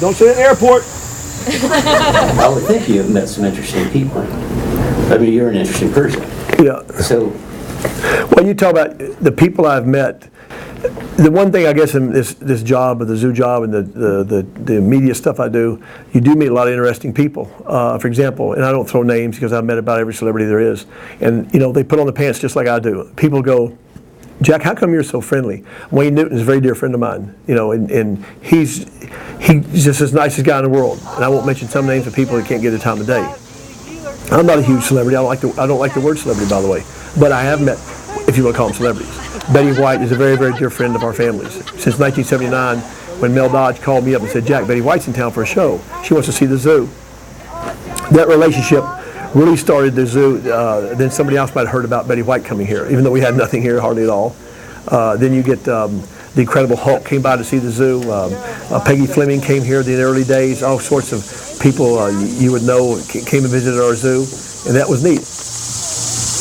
Don't say it in the airport. I would think you have met some interesting people. I mean, you're an interesting person. Yeah. So, well, you talk about the people I've met. The one thing I guess in this job, or the zoo job, and the media stuff I do, you do meet a lot of interesting people. For example, and I don't throw names because I've met about every celebrity there is, and you know they put on the pants just like I do. People go, Jack, how come you're so friendly? Wayne Newton is a very dear friend of mine, you know, and he's just the nicest guy in the world. And I won't mention some names of people that can't get the time of day. I'm not a huge celebrity. I don't like the word celebrity, by the way, but I have met, if you want to call them celebrities. Betty White is a very, very dear friend of our family's. Since 1979, when Mel Dodge called me up and said, Jack, Betty White's in town for a show. She wants to see the zoo. That relationship really started the zoo. Then somebody else might have heard about Betty White coming here, even though we had nothing here, hardly at all. Then you get the Incredible Hulk came by to see the zoo. Peggy Fleming came here in the early days. All sorts of people you would know came and visited our zoo, and that was neat.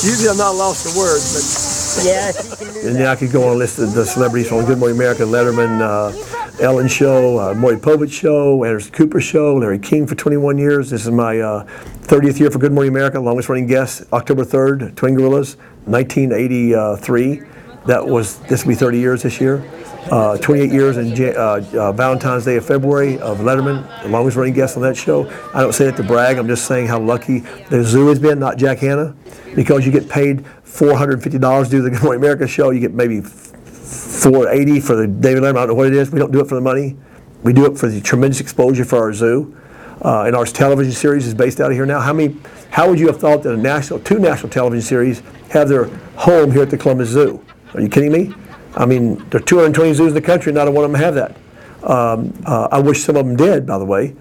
Usually I'm not lost for words, but yeah, you can do and then I could go on a list of the celebrities from Good Morning America, Letterman, Ellen Show, Maury Povich Show, Anderson Cooper Show, Larry King for 21 years. This is my 30th year for Good Morning America, longest running guest, October 3rd, Twin Gorillas, 1983. This will be 30 years this year. 28 years in Valentine's Day of February of Letterman, the longest running guest on that show. I don't say that to brag, I'm just saying how lucky the zoo has been, not Jack Hanna, because you get paid $450 to do the Good Morning America show. You get maybe $480 for the David Letterman. I don't know what it is. We don't do it for the money. We do it for the tremendous exposure for our zoo. And our television series is based out of here now. How would you have thought that two national television series have their home here at the Columbus Zoo? Are you kidding me? I mean, there are 220 zoos in the country, not one of them have that. I wish some of them did, by the way.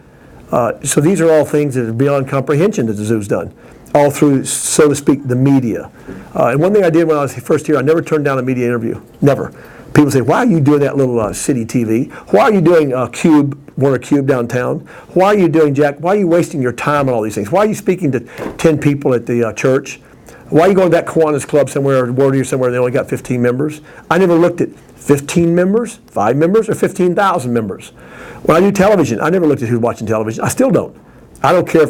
So these are all things that are beyond comprehension that the zoo's done, all through, so to speak, the media. And one thing I did when I was first here, I never turned down a media interview, never. People say, why are you doing that little city TV? Why are you doing Warner Cube downtown? Why are you doing, Jack, why are you wasting your time on all these things? Why are you speaking to 10 people at the church? Why are you going to that Kiwanis Club somewhere, or Wordy or somewhere, and they only got 15 members? I never looked at 15 members, 5 members, or 15,000 members. When I do television, I never looked at who's watching television. I still don't. I don't care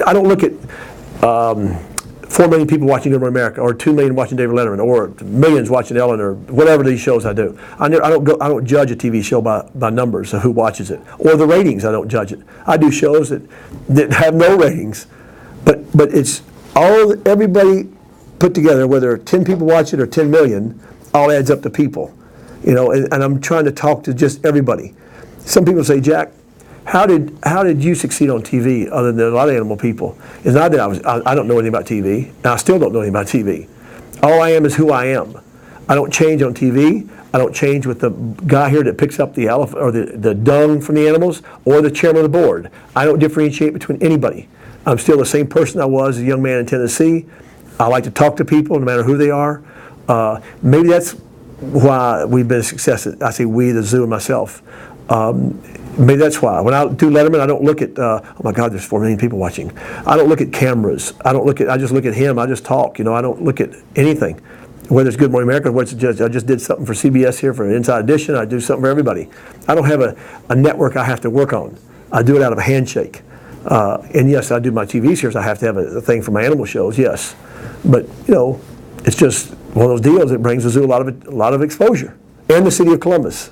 I don't look at 4 million people watching Good Morning America, or 2 million watching David Letterman, or millions watching Ellen, or whatever these shows I do. I don't judge a TV show by numbers of who watches it, or the ratings. I don't judge it. I do shows that have no ratings, but it's everybody put together, whether 10 people watch it or 10 million, all adds up to people, you know. And I'm trying to talk to just everybody. Some people say, Jack, how did you succeed on TV other than a lot of animal people? It's not that I don't know anything about TV, and I still don't know anything about TV. All I am is who I am. I don't change on TV. I don't change with the guy here that picks up the elephant or the dung from the animals, or the chairman of the board. I don't differentiate between anybody. I'm still the same person I was as a young man in Tennessee. I like to talk to people no matter who they are. Maybe that's why we've been a success. I say we, the zoo, and myself. Maybe that's why. When I do Letterman, I don't look at, oh my God, there's 4 million people watching. I don't look at cameras. I just look at him. I just talk. You know, I don't look at anything. Whether it's Good Morning America, whether it's I just did something for CBS here for an Inside Edition. I do something for everybody. I don't have a network I have to work on. I do it out of a handshake. And yes, I do my TV series. I have to have a thing for my animal shows, yes. But, you know, it's just one of those deals that brings the zoo a lot of exposure. And the city of Columbus.